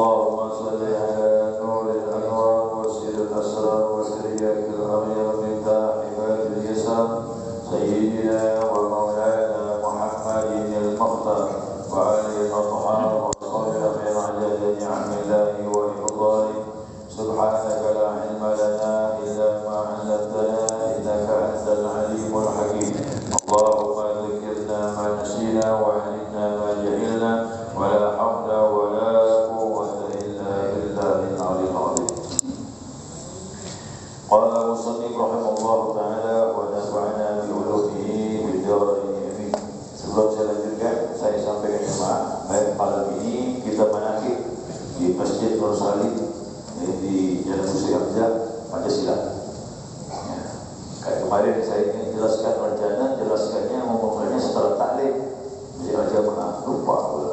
اللهم صل على نور الأنوار وسر الأسرار وسريات الأغيار مفتاح باب اليسار سيدنا ومولانا محمد المختار وعلى الأطهار وصحبه خير عدد نعم الله وإفضاله. سبحانك لا علم لنا إلا ما علمتنا إنك أنت العليم الحكيم. اللهم ذكرنا ما نسينا وعلمنا ما جهلنا ولا حول ولا قوة إلا بالله العلي العظيم. قال المصنف رحمه الله تعالى ونفعنا بعلومه بالدارين آمين. Sebelum saya lanjutkan, saya sampaikan jemaah, baik malam ini kita manakib di Masjid Nur Salim di Jalan Musri Hamzah, Pancasila. Ya. Kayak kemarin saya ingin jelaskan rencana, jelaskannya ngomongnya setelah taklim. Jadi aja pernah lupa pula.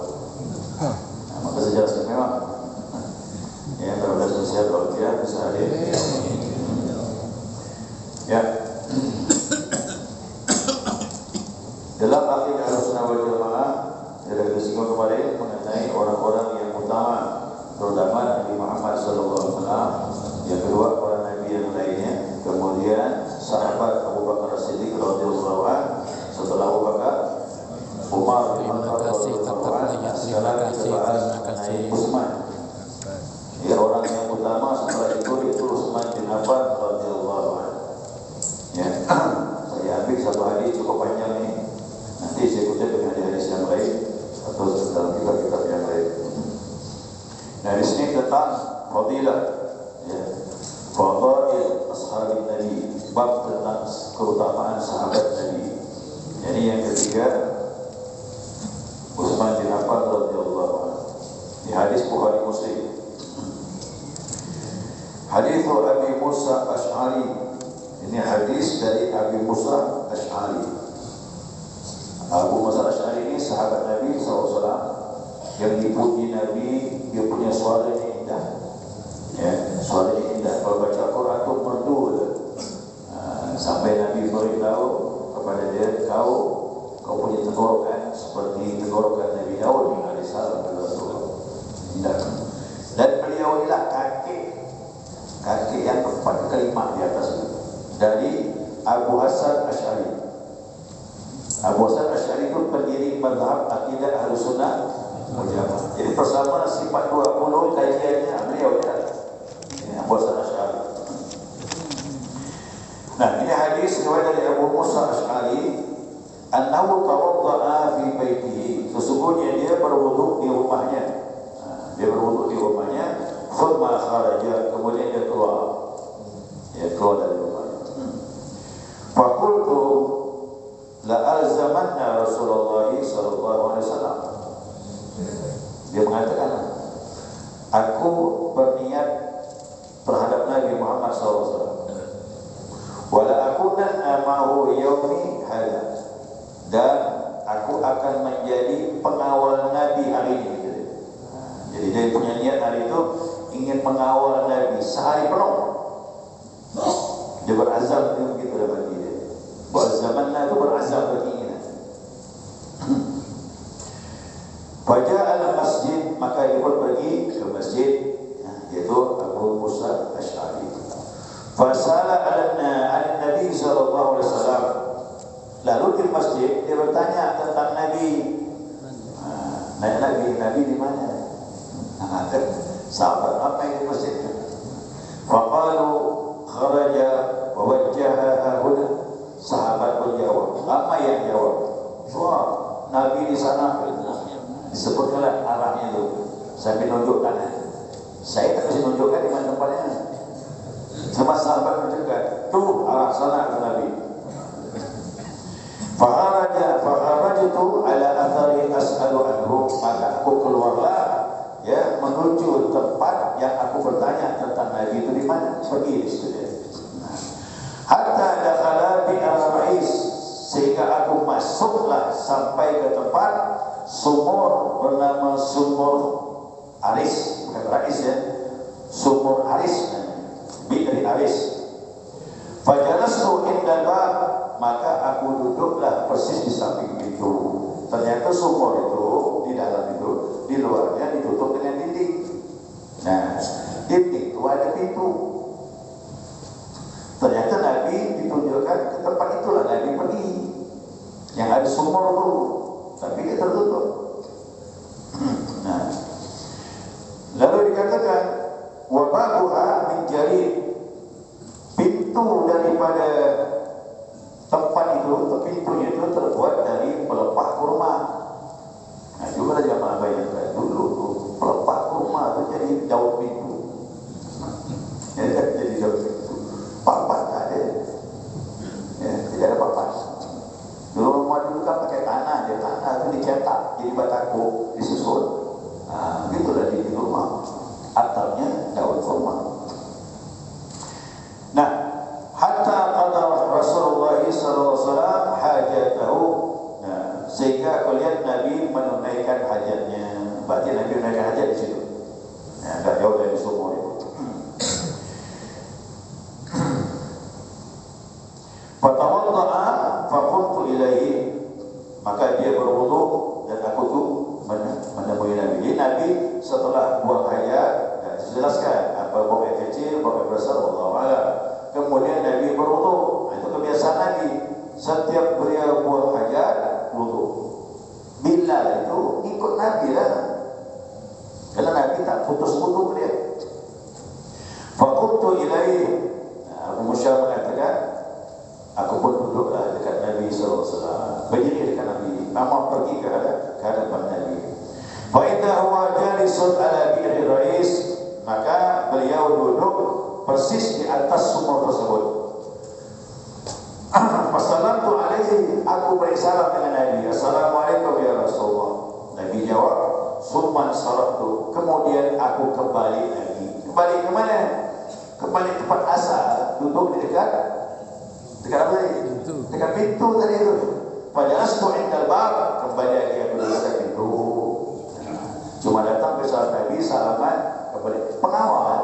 Nah, maka saya jelaskan memang. Ya, kalau sudah selesai kalau dia bisa hadir. Ya. Dalam akidah Ahlussunnah wal Jamaah, kita singgung kemarin mengenai orang-orang yang utama, terutama Nabi Muhammad SAW. Yang kedua para nabi yang lainnya, kemudian sahabat Abu Bakar As-Siddiq radhiyallahu anhu, setelah Abu Bakar Umar bin Khattab radhiyallahu anhu, sekarang kita bahas mengenai Utsman. Ya, orang yang utama setelah itu Utsman bin Affan radhiyallahu anhu. Ya, saya ambil satu hadis cukup panjang ini. Nanti saya kutip dengan hadis yang lain atau dalam kitab-kitab yang lain. Nah, di sini tentang fadilah, ya, fadail ashabin Nabi, bab tentang keutamaan sahabat Nabi. Jadi yang ketiga, Utsman bin Affan radhiyallahu anhu. Di hadis Bukhari Muslim. Hadis Abi Musa Asy'ari. Ini hadis dari Abi Musa Asy'ari. Abu Musa Asy'ari ini sahabat Nabi SAW yang dipuji Nabi, dia punya suara yang indah. Ya, suara yang indah. Kalau baca Quran itu merdu. Sampai Nabi beritahu kepada dia, kau punya tenggorokan seperti tenggorokan Nabi Daud yang ada salam pada Rasulullah. Indah. Dan beliau inilah kakek yang keempat kelima di atas itu. Dari Abu Hasan Asy'ari. Abu Hasan Asy'ari itu pendiri mazhab akidah Ahlussunnah wal Jamaah. Jadi bersama sifat 20 kajiannya beliau ya. Abu Hasan Asy'ari. Nah, ini hadis riwayat dari Abu Musa Asy'ari, annahu tawadda'a fi baitihi. Sesungguhnya dia berwudu di rumahnya. Dia berwudu di rumahnya, thumma kharaja, kemudian dia keluar. Dia keluar dari rumahnya. Faqultu la alzamanna Rasulullah sallallahu alaihi wasallam. Dia mengatakan, aku berniat terhadap Nabi Muhammad SAW. Wala akunanna ma'hu yaumi hadha. Dan aku akan menjadi pengawal Nabi hari ini. Jadi dia punya niat hari itu ingin mengawal Nabi sehari penuh. Dia berazam itu begitu dapat dia. Zamannya itu berazam keinginan. Faja'al masjid, maka dia pun pergi ke masjid, yaitu Abu Musa Asy'ari. Fasala ala Nabi sallallahu alaihi wasallam. Lalu di masjid dia bertanya tentang Nabi. Nabi di mana? Sahabat apa yang di masjid? Faqalu kharaja wa wajjaha huna. Sahabat menjawab, apa yang jawab? Wah, Nabi di sana disebutkan arahnya itu. Saya menunjukkan. Saya tak kasih tunjukkan di mana tempatnya. Sama sahabat menunjukkan, tuh arah sana ke Nabi. Faharajtu ala athari as'alu anhu, maka aku keluarlah ya menuju tempat yang aku bertanya tentang Nabi itu di mana. Pergi di situ dia. Hatta dakhala bi al-Rais, sehingga aku masuklah sampai ke tempat sumur bernama Sumur Aris, bukan Rais ya, Sumur Aris, bi'ri Aris. Fajalastu indal bab, maka aku duduklah persis di samping itu. Ternyata sumur itu di dalam itu, di luarnya ditutup dengan dinding. Nah, itu ada pintu. Ternyata Nabi ditunjukkan ke tempat itulah Nabi pergi. Yang ada sumur tu, tapi dia tertutup. Nah, lalu dikatakan wababuha min jarid, pintu daripada tempat itu, pintunya itu terbuat dari pelepah kurma. Nah, juga jangan bayangkan dulu tu pelepah kurma tu jadi daun pintu. Jadi daun pintu. Papan tak ada. Ya, tidak ada papan. Dulu rumah dulu kan pakai tanah, dia tanah tu dicetak jadi batako, disusun. Nah, gitulah di rumah. Atapnya daun kurma. Nah, hatta qada Rasulullah sallallahu alaihi wasallam hajatahu. Nah, sehingga aku lihat Nabi menunaikan hajatnya. Berarti Nabi menunaikan hajat di situ. Ya, tak jauh dari sumur itu. Fatawadda'a faqumtu ilaihi. Maka dia berwudu dan aku tu menemui Nabi. Jadi Nabi setelah buang hajat, dijelaskan apa buang air kecil, buang air besar, wallahu a'lam. Kemudian Nabi berwudu. Itu kebiasaan Nabi. Setiap beliau buang hajat, wudu. Bilal itu ikut Nabi lah. Karena Nabi tak putus wudu dia. Faqumtu ilaihi. Abu Musa mengatakan, aku pun duduklah dekat Nabi sallallahu alaihi wasallam. Berdiri dekat Nabi. Nama pergi ke hadapan Nabi. Fa idza huwa jalisun ala bi'ri rais, maka beliau duduk persis di atas sumur tersebut. Fassalamtu alaihi, aku beri salam dengan Nabi. Assalamualaikum ya Rasulullah. Nabi jawab, summan saratu. Kemudian aku kembali lagi. Kembali ke mana? Kembali tempat asal. Duduk di dekat apa tadi? Dekat pintu tadi itu. Fajalastu indal bab, kembali lagi aku dekat pintu. Cuma datang ke sahabat Nabi, salaman kepada pengawal,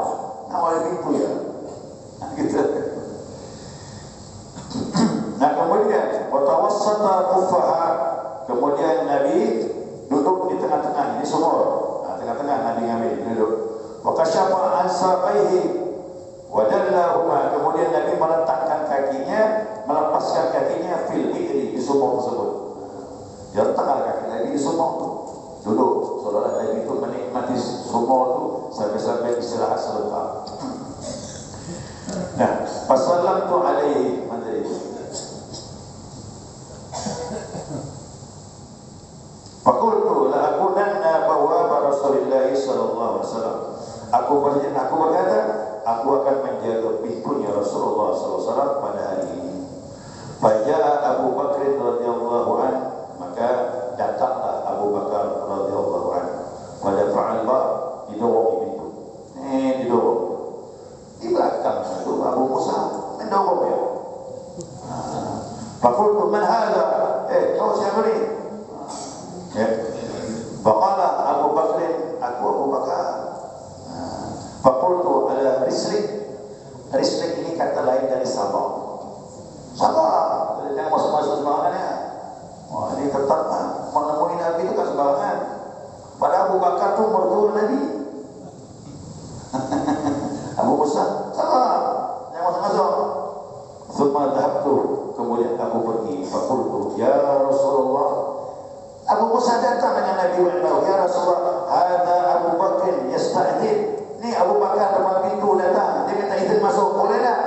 awal pintu ya. Nah, gitu. Nah, kemudian watawassata kufaha, kemudian Nabi duduk di tengah-tengah, ini sumur. Nah, tengah-tengah Nabi ngambil duduk. Wa kasyafa an saqaihi wa dallahuma, kemudian Nabi meletakkan kakinya, melepaskan kakinya fil bi'ri, di sumur tersebut. Dia letakkan kaki Nabi di sumur itu. Duduk, seolah Nabi itu menikmati sumur itu sampai-sampai istirahat sebentar. Nah, fassalamtu alaihi, materi. Faqultu la akunanna bawaba Rasulillah sallallahu alaihi wasallam. Aku berkata, aku akan menjaga pintunya Rasulullah sallallahu alaihi wasallam pada hari ini. Faja'a Abu Bakr radhiyallahu an, maka datanglah Abu Bakar radhiyallahu an. Pada fa'alba, didorong pintu. Didorong. Di belakang itu Abu Musa mendorong dia. Faqultu man hadha? Kau siapa ni? Faqala Abu Bakr, aku Abu Bakar. Faqultu ala rislik. Rislik ini kata lain dari sabar. Sabar, jangan masuk-masuk sembarangan ya. Wah, ini tetap menemui Nabi itu kan sembarangan. Pada Abu Bakar tu mertua Nabi. Abu Musa, sabar, jangan masuk-masuk. Thumma dhahabtu, kemudian aku pergi. Faqultu ya Rasulullah. Abu Musa datang dengan Nabi Muhammad. Ya Rasulullah, hadza Abu Bakr yasta'dzin. Ni Abu Bakar depan pintu datang, dia minta izin masuk, boleh tak?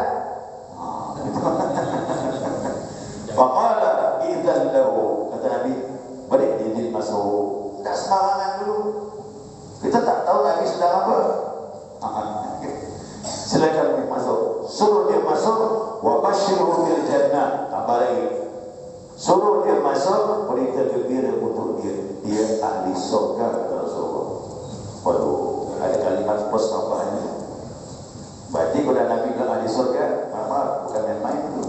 Faqala idzan lahu, kata Nabi, beri izin masuk. Tak sembarangan dulu. Kita tak tahu Nabi sedang apa. Silakan masuk. Suruh dia masuk, wa basyirhu bil jannah. Tambah lagi. Suruh dia masuk, berita gembira untuk dia. Dia ahli surga, kata Rasulullah. Waduh, ada kalimat plus tambahannya. Berarti kalau Nabi bilang ahli surga, mama bukan main-main itu.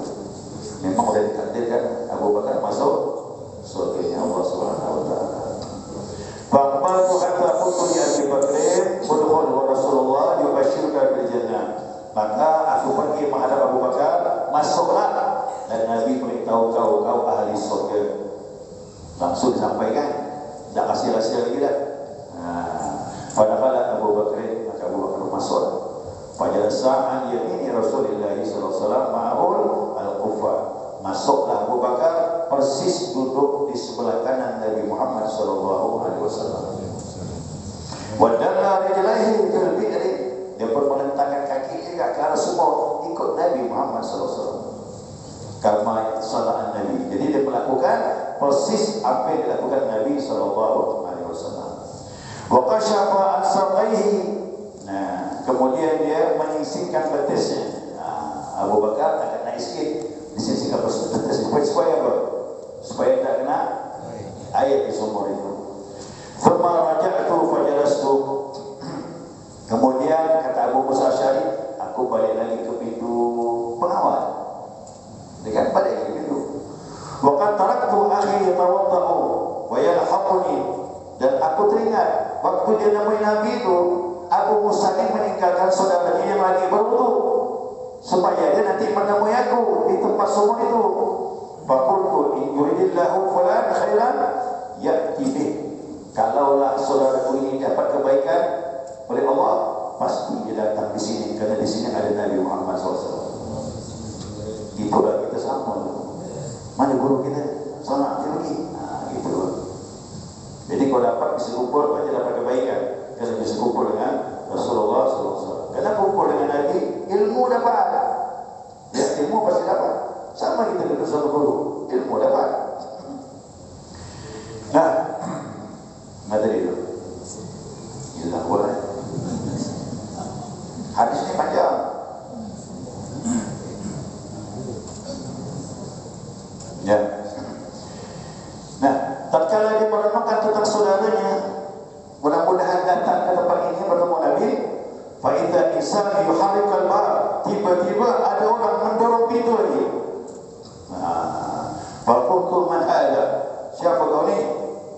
Memang sudah ditakdirkan Abu Bakar masuk surganya Allah Subhanahu wa taala. Faqbaltu hatta qultu li Abi Bakr, udkhul wa Rasulullah yubashshiruka bil jannah. Maka aku pergi menghadap Abu Bakar, masuklah, dan Nabi beritahu kau ahli surga. Langsung disampaikan, tak kasih rahsia lagi dah. Padahal Abu Bakr, maka Abu fajalasa an yamini Rasulullah sallallahu alaihi wasallam ma'ul al-qufa. Masuklah Abu Bakar persis duduk di sebelah kanan Nabi Muhammad sallallahu alaihi wasallam. Wa dalla rijlaihi fil bi'ri, dia pun meletakkan kakinya ke arah sumur ikut Nabi Muhammad sallallahu alaihi wasallam. Kama salat Nabi. Jadi dia melakukan persis apa yang dilakukan Nabi sallallahu alaihi wasallam. Wa kashafa an saqaihi. Nah, kemudian dia menyisihkan betisnya. Abu Bakar agak naik sikit, disisihkan betisnya supaya apa? Supaya tak kena air di sumur itu. Thumma raja'tu fajalastu. Kemudian kata Abu Musa Asy'ari, aku balik lagi ke pintu pengawal. Dekat balik lagi ke pintu. Wa qad taraktu akhi yatawaddau wa yalhaquni. Dan aku teringat waktu dia nemui Nabi itu, Abu Musa ini meninggalkan saudaranya yang lagi berwudu supaya dia nanti menemui aku di tempat sumur itu. Faqultu in yuridillahu fulan khairan ya'ti bih. Kalaulah saudaraku ini dapat kebaikan oleh Allah, pasti dia datang di sini, karena di sini ada Nabi Muhammad SAW. Itulah kita sama. Mana guru kita? Salat lagi. Gitu. Jadi kalau dapat bisa kumpul, pasti dapat kebaikan. Kalau bisa kumpul dengan Rasulullah SAW. Karena kumpul dengan Nabi, ilmu dapat. Ya, ilmu pasti dapat. Sama kita dengan satu guru, ilmu dapat. Nah, materi itu. Inilah boleh. Hadis ini panjang. Ya. Nah, tatkala dia merenungkan tentang saudaranya, mudah-mudahan datang ke tempat ini bertemu Nabi. Fa idza insan yuharrikal ma', tiba-tiba ada orang mendorong pintu lagi. Faqultu man hada? Siapa kau ni?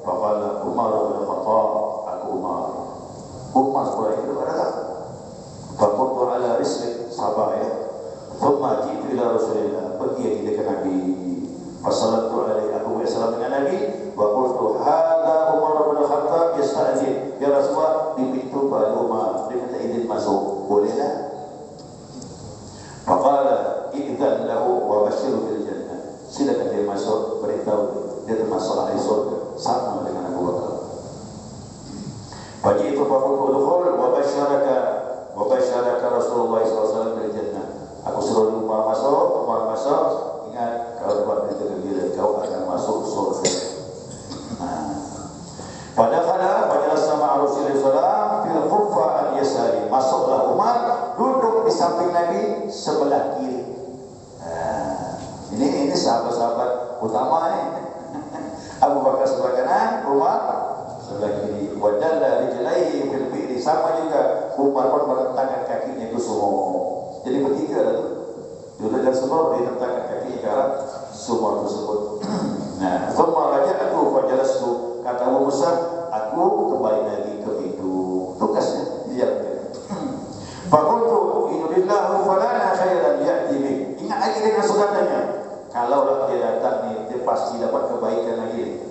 Faqala Umar bin Khattab. Aku Umar. Umar seorang itu ada tak? Faqultu ala rislik, sabar ya. Thumma jitu ila Rasulillah, pergi lagi dekat Nabi. Fassalatu alaihi, aku bersalam dengan Nabi. Wa qultu hadza Umar bin Khattab yasta'zin. Ya Rasulullah, di pintu Pak Umar, dia minta izin masuk. Boleh tak? Faqala idzan lahu wa basyirhu bil jannah. Silakan dia masuk, beritahu dia termasuk ahli surga sama dengan Abu Bakar. Pagi itu faqultu udkhul wa basyaraka Rasulullah SAW bil jannah. Aku suruh Umar masuk, ingat kalau buat berita gembira kau akan masuk surga. Pada sama Rasulullah fil khuffa al yasari. Masuklah Umar, duduk di samping Nabi sebelah kiri. Ini sahabat-sahabat utama ni. Abu Bakar sebelah kanan, Umar sebelah kiri. Wadalla rijlaihi fil bi'ri, sama juga Umar pun meletakkan kakinya ke sumur. Jadi bertiga lah tu. Duduk dalam sumur, dia letakkan kakinya ke arah sumur tersebut. Nah, thumma raja'tu fajalastu. Kata Abu Musa, aku kembali lagi ke pintu. Tugasnya dia. Faqultu inulillahu falana khairan ya'ti bih. Ingat lagi dengan saudaranya. Kalau dia datang ni, dia pasti dapat kebaikan lagi.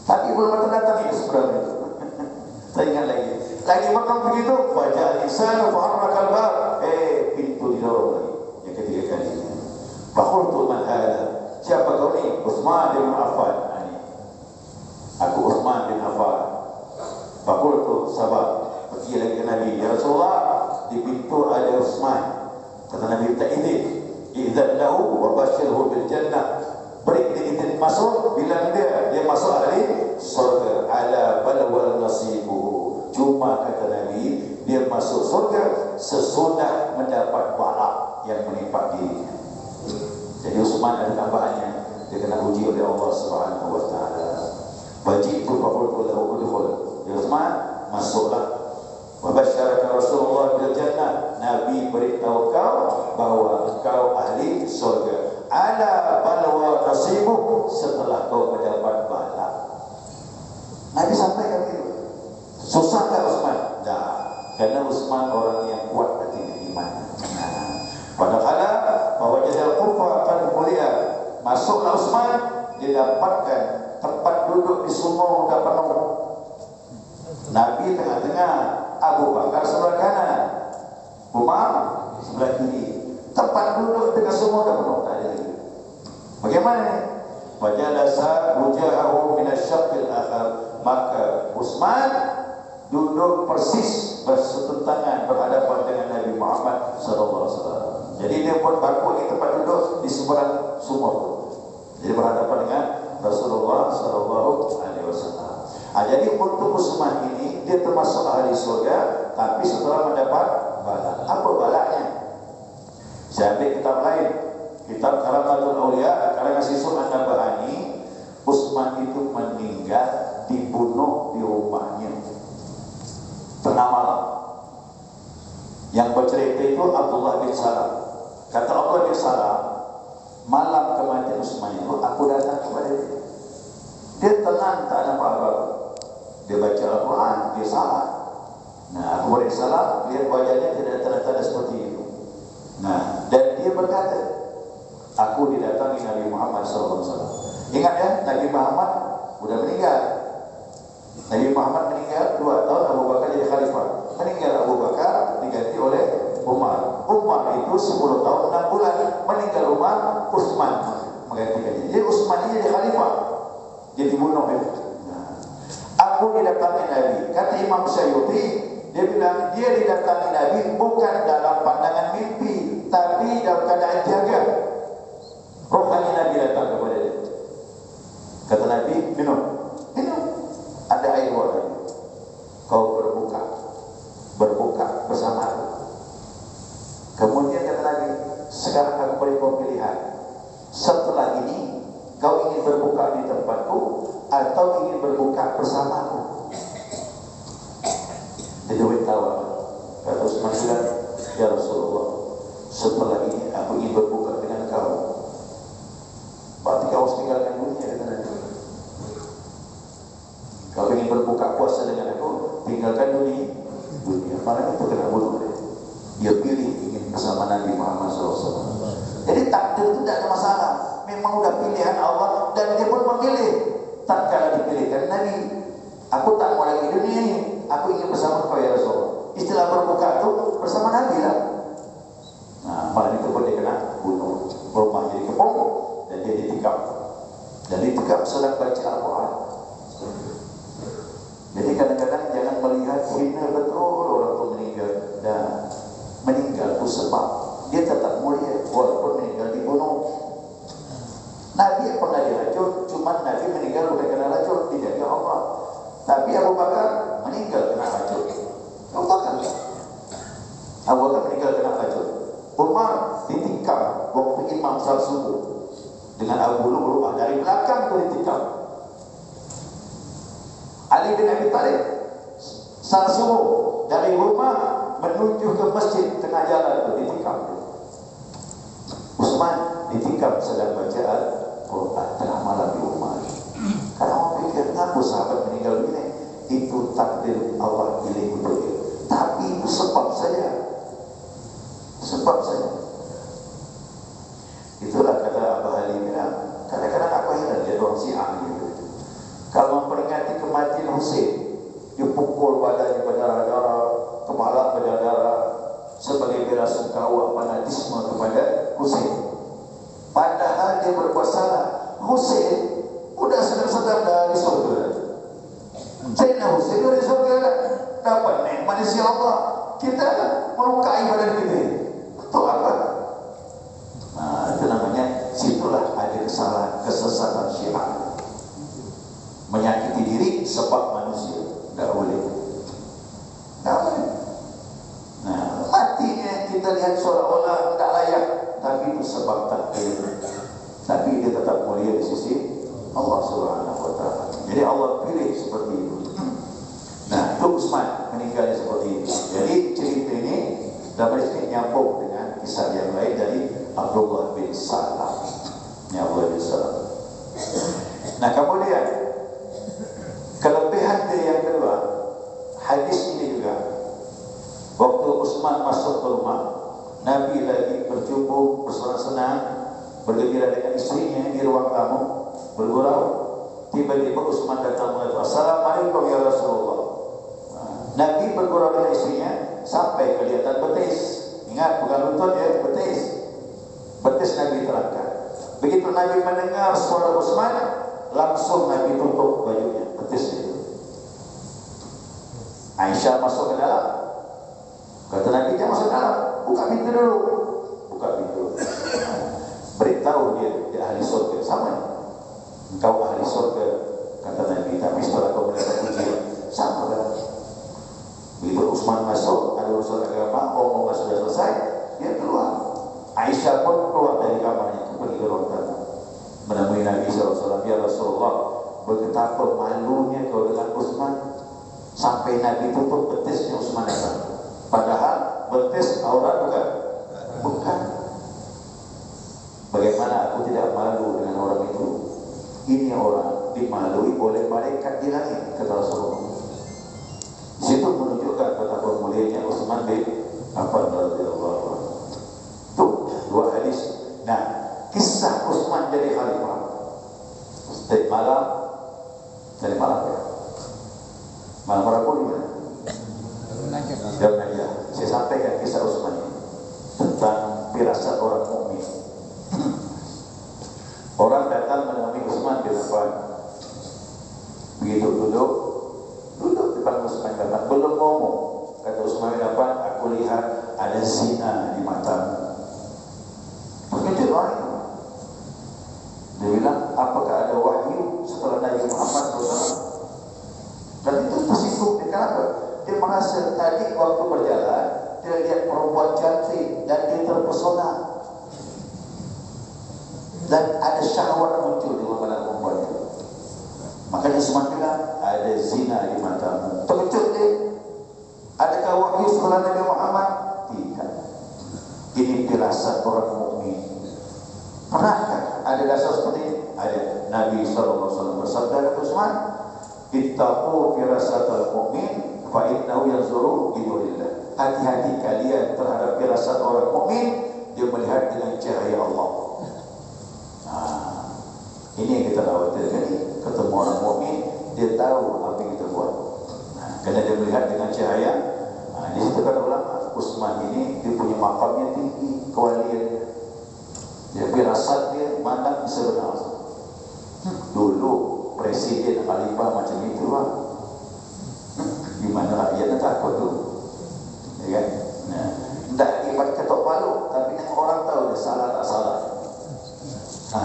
Tapi belum datang ni sebenarnya. Saya ingat lagi. Lagi makan begitu, faja'al insanu fa'arrakal bab. Pintu didorong lagi. Yang ketiga kali. Faqultu man hada? Siapa kau ni? Utsman bin Affan. Aku Utsman bin Affan. Faqultu sabar. Pergi lagi ke Nabi. Ya Rasulullah, di pintu ada Utsman. Kata Nabi, minta izin. Idzan lahu wa basyirhu bil jannah. Beri dia izin masuk. Bilang dia masuk ahli surga. Ala balwal nasibuhu. Cuma kata Nabi, dia masuk surga sesudah mendapat bala yang menimpa dirinya. Jadi Utsman ada tambahannya, dia kena uji oleh Allah Subhanahu wa taala. Wajitu faqultu lahu udkhul. Ya Utsman, masuklah. Wa basyaraka Rasulullah bil jannah. Nabi beritahu kau bahawa kau ahli surga. Ala balwa nasibuh, setelah kau mendapat bala. Nabi sampaikan itu. Susah tak Utsman? Tak. Karena Utsman orang yang kuat hatinya, iman. Padahal bahwa jadal kufa akan mulia. Masuklah Utsman, dia dapatkan tempat duduk di sumur sudah penuh. Nabi tengah-tengah, Abu Bakar sebelah kanan, Umar Bagaimana ni? Fajalasa wujahahu min asy-syaqqil akhar. Maka Utsman duduk persis bersetentangan berhadapan dengan Nabi Muhammad sallallahu alaihi wasallam. Jadi dia pun bangku di tempat duduk di seberang sumur. Jadi berhadapan dengan Rasulullah sallallahu alaihi wasallam. Jadi untuk Utsman ini dia termasuk ahli surga, tapi setelah mendapat bala. Apa balanya? Saya ambil kitab lain, kitab Karamatul Auliya karangan Syekh An-Nabhani. Utsman itu meninggal dibunuh di rumahnya tengah malam. Yang bercerita itu Abdullah bin Salam. Kata Abdullah bin Salam, malam kematian Utsman itu aku datang kepada dia. Dia tenang, tak ada apa-apa. Dia baca Al-Quran, dia salat. Nah, aku beri salam, lihat wajahnya tidak ada tanda-tanda seperti itu. Nah, dan dia berkata, aku didatangi Nabi Muhammad SAW. Ingat ya, Nabi Muhammad sudah meninggal. Nabi Muhammad meninggal 2 tahun, Abu Bakar jadi khalifah. Meninggal Abu Bakar diganti oleh Umar. Umar itu 10 tahun 6 bulan. Meninggal Umar, Utsman menggantikannya. Jadi Utsman ini jadi khalifah, jadi bunuh itu. Aku didatangi Nabi. Kata Imam Syaiuti, dia bilang dia didatangi Nabi bukan dalam pandangan mimpi, tapi dalam keadaan jaga. Rohani Nabi datang kepada dia. Kata Nabi, minum. Ada air buat Nabi. Kau berbuka bersama aku. Kemudian kata Nabi, sekarang aku beri kau pilihan. Setelah ini kau ingin berbuka di tempatku atau ingin berbuka bersamaku? Dia beritahu. Kata Utsman bilang, ya Rasulullah, setelah ini aku ingin berbuka dengan kau. Berarti kau harus tinggalkan dunia, kata Nabi. Kau ingin berbuka puasa dengan aku, tinggalkan dunia. Malah itu kena bunuh dia. Dia pilih ingin bersama Nabi Muhammad SAW. Jadi takdir itu tidak ada masalah. Memang udah pilihan Allah dan dia pun memilih. Tak kala dipilihkan Nabi, aku tak mau lagi dunia ini, aku ingin bersama kau ya Rasul. Istilah berbuka itu bersama Nabi lah. Nah, malah itu pun dia kena bunuh. Rumah jadi kepung dan dia ditikam. Dan ditikam sedang baca Al-Quran. Jadi kadang-kadang jangan melihat hina betul orang itu meninggal. Dan meninggal itu sebab dia tetap mulia walaupun meninggal dibunuh. Nabi pernah diracun, cuma Nabi meninggal bukan kena racun, tidak ya Allah. Tapi Abu Bakar meninggal kena racun. Abu Bakar meninggal kena racun. Umar ditikam waktu imam salat subuh dengan Abu Lu'lu'ah dari belakang tu ditikam. Ali bin Abi Thalib salat subuh dari rumah menuju ke masjid tengah jalan tu ditikam. Utsman ditikam sedang baca Al-Quran tengah malam di rumah. Karena orang pikir, kenapa sahabat meninggal dunia? Itu takdir Allah pilih untuk dia. Tapi itu sebab saja. Itulah kata Abu Halim bilang. Kadang-kadang aku heran dia orang Syiah gitu. Kalau memperingati kematian Husain, dipukul badannya berdarah-darah, kepala berdarah-darah sebagai bela sungkawa fanatisme kepada Husain. Padahal dia berbuat salah. Husain udah sedang-sedang dari surga. Sayyidina Husain dari surga dapat nikmat dari Allah. Kita melukai badan kita. Itu apa? Nah, itu namanya situlah ada kesalahan, kesesatan Syiah. Menyakiti diri sebab manusia. Tak boleh. Nah, matinya kita lihat seolah-olah tak layak, tapi itu sebab takdir. Tapi dia tetap mulia di sisi Allah Subhanahu wa taala. Jadi Allah pilih seperti itu. Nah, itu Utsman meninggalnya seperti ini. Jadi cerita ini dalam ini nyambung dengan kisah yang lain dari Abdullah bin Salam. Ya Abdullah bin Salam. Nah, kemudian kelebihan dia yang kedua, hadis ini juga waktu Utsman masuk ke rumah, Nabi lagi berjumpa bersenang-senang, bergembira dengan istrinya di ruang tamu, bergurau. Tiba-tiba Utsman datang mengatakan, "Assalamualaikum ya Rasulullah." Nabi bergurau dengan istrinya sampai kelihatan betis. Ingat, bukan lutut ya, betis. Betis Nabi terangkan. Begitu Nabi mendengar suara Utsman, langsung Nabi tutup bajunya, betisnya. Aisyah masuk ke dalam. Kata Nabi, jangan masuk ke dalam, buka pintu dulu. Buka pintu. Beritahu dia ahli surga. Sama, engkau ahli surga, kata Nabi. Tapi setelah kau mendapat ujian, sama kan? Begitu Utsman masuk, ada urusan agama, omongan sudah selesai, dia keluar. Aisyah pun keluar dari kamarnya, pergi ke ruang tamu, menemui Nabi SAW. Ya Rasulullah, betapa malunya kau dengan Utsman, sampai Nabi tutup betisnya Utsman datang. Padahal betis aurat bukan? Bukan. Bagaimana aku tidak malu dengan orang itu? Ini orang dimalui oleh malaikat di langit, kata Rasulullah. Di situ menunjukkan betapa mulianya Utsman bin Affan radhiyallahu anhu. Tuh dua hadis. Nah, kisah Utsman jadi khalifah. Setiap malam, dari malam ya. Malam Rabu di mana? Jam Najah. Saya sampaikan kisah Utsman ini tentang firasat orang mukmin. Orang datang menemui Utsman bin Affan. Begitu duduk depan Utsman bin Affan, belum ngomong. Kata Utsman bin Affan, aku lihat ada zina di matamu. Begitu orang itu. Dia bilang, apakah ada wahyu setelah Nabi Muhammad SAW? Dan itu tersinggung. Kenapa? Dia merasa tadi waktu berjalan, dia lihat perempuan cantik dan dia terpesona. Dan ada syahwat muncul di mata perempuan itu. Makanya Utsman bilang, ada zina di matamu. Terkejut dia. Adakah wahyu setelah Nabi Muhammad? Tidak. Ini firasat orang mukmin. Pernahkah ada dasar seperti ini? Ada. Nabi SAW bersabda kepada Utsman, ittaqu firasatal mu'min fa innahu yanzuru bi nurillah. Hati-hati kalian terhadap firasat orang mukmin, dia melihat dengan cahaya Allah. Ini yang kita khawatirkan. Ketemu orang mukmin, dia tahu apa yang kita buat. Karena dia melihat dengan cahaya. Di situ kata ulama, Utsman ini dia punya makamnya tinggi, kewalian. Dia firasat dia mandang bisa benar. Dulu presiden khalifah macam itu lah. Gimana rakyatnya takut tu? Ya kan? Nah, tidak akibat ketok palu, tapi yang orang tahu dia salah tak salah.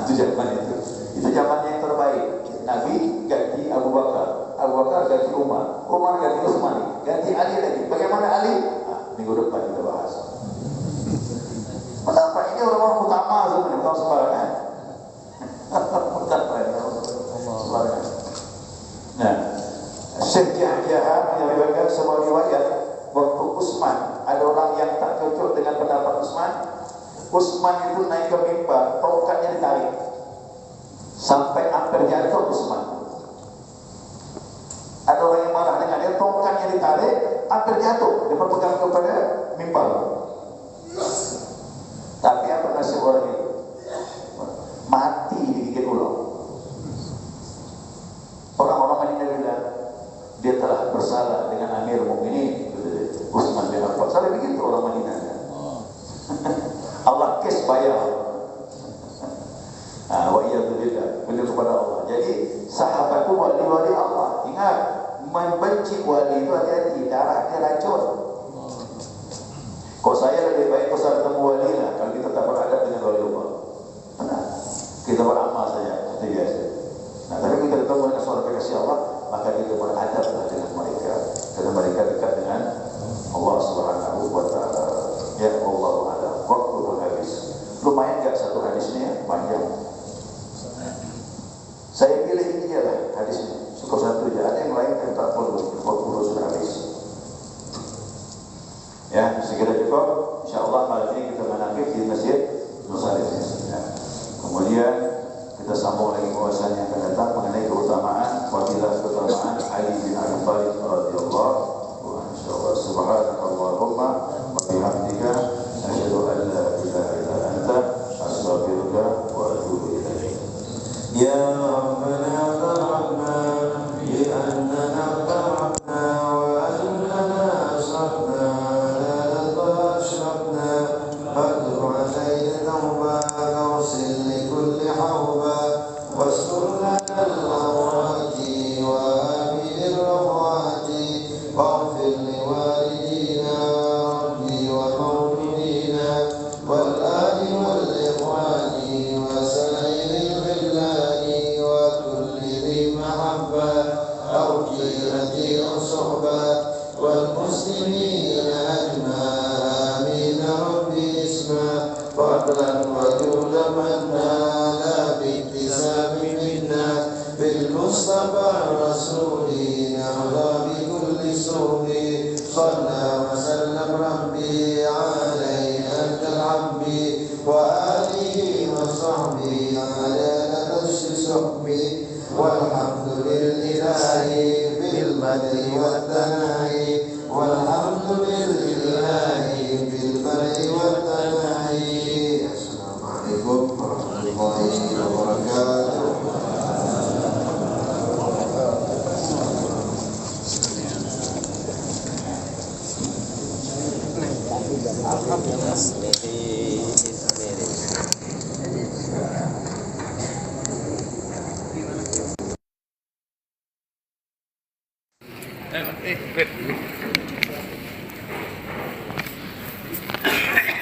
Itu zaman itu. Itu zaman yang terbaik. Nabi ganti Abu Bakar, Abu Bakar ganti Umar, Umar ganti Utsman, ganti Ali lagi. Bagaimana Ali? Minggu depan kita bahas. Kenapa? Ini orang-orang utama sebenarnya, bukan sembarangan. Sembarangan. Nah, Syekh Yahya menyebutkan sebuah riwayat waktu Utsman, ada orang yang tak cocok dengan pendapat Utsman. Utsman itu naik ke mimbar, tongkatnya ditarik sampai hampir jatuh Utsman. Ada orang yang marah dengan dia, tongkatnya ditarik, hampir jatuh, dia berpegang kepada mimbar. Tapi apa nasib orang itu? Mati digigit ular. Orang-orang Madinah bilang, dia telah bersalah dengan Amir Mukminin Utsman bin Affan. Sampai begitu orang Madinah. Allah kes bayar. Wa iyyazubillah, benar kepada Allah. Jadi sahabatku wali-wali Allah. Ingat, membenci wali itu hati-hati, darah dia racun. Kok saya lebih baik besar temu wali lah kalau kita tak beradab dengan wali Allah. Benar. Kita beramal saja seperti biasa. Nah, tapi kita ketemu dengan seorang kekasih Allah, maka kita beradablah dengan mereka, karena mereka dekat dengan Allah Subhanahu wa taala. Ya Allah ada waktu pun habis. Lumayan enggak satu hadisnya panjang. Saya pilih ini je lah hadisnya. Cukup satu je. Ada yang lain kan tak perlu. Waktu sudah habis. Ya, segera cukup. InsyaAllah malam ini kita menangkap di Masjid Nusarif. Ya. Kemudian kita sambung lagi pembahasan yang akan datang mengenai keutamaan, fadilah keutamaan Ali bin Abi Thalib radhiyallahu anhu. Insyaallah. Subhanakallahumma wa bihamdika asyhadu an la ilaha illa anta astaghfiruka wa atubu ilaik. Ya Rabbana tarhamna bi annana tarhamna wa annana asrafna la ashrafna fad'u alayna tawbah wa sil li kulli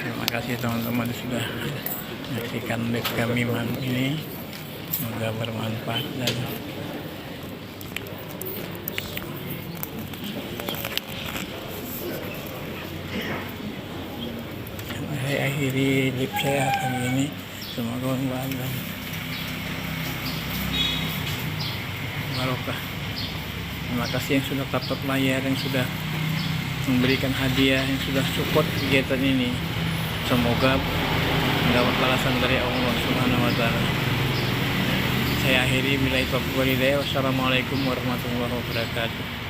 Terima kasih teman-teman sudah menyaksikan live kami malam ini. Semoga bermanfaat dan saya akhiri live saya kali ini. Semoga bermanfaat dan barokah. Terima kasih yang sudah top layar, yang sudah memberikan hadiah, yang sudah support kegiatan ini. Semoga mendapat balasan dari Allah Subhanahu wa taala. Saya akhiri, billahi taufiq wal hidayah. Wassalamualaikum warahmatullahi wabarakatuh.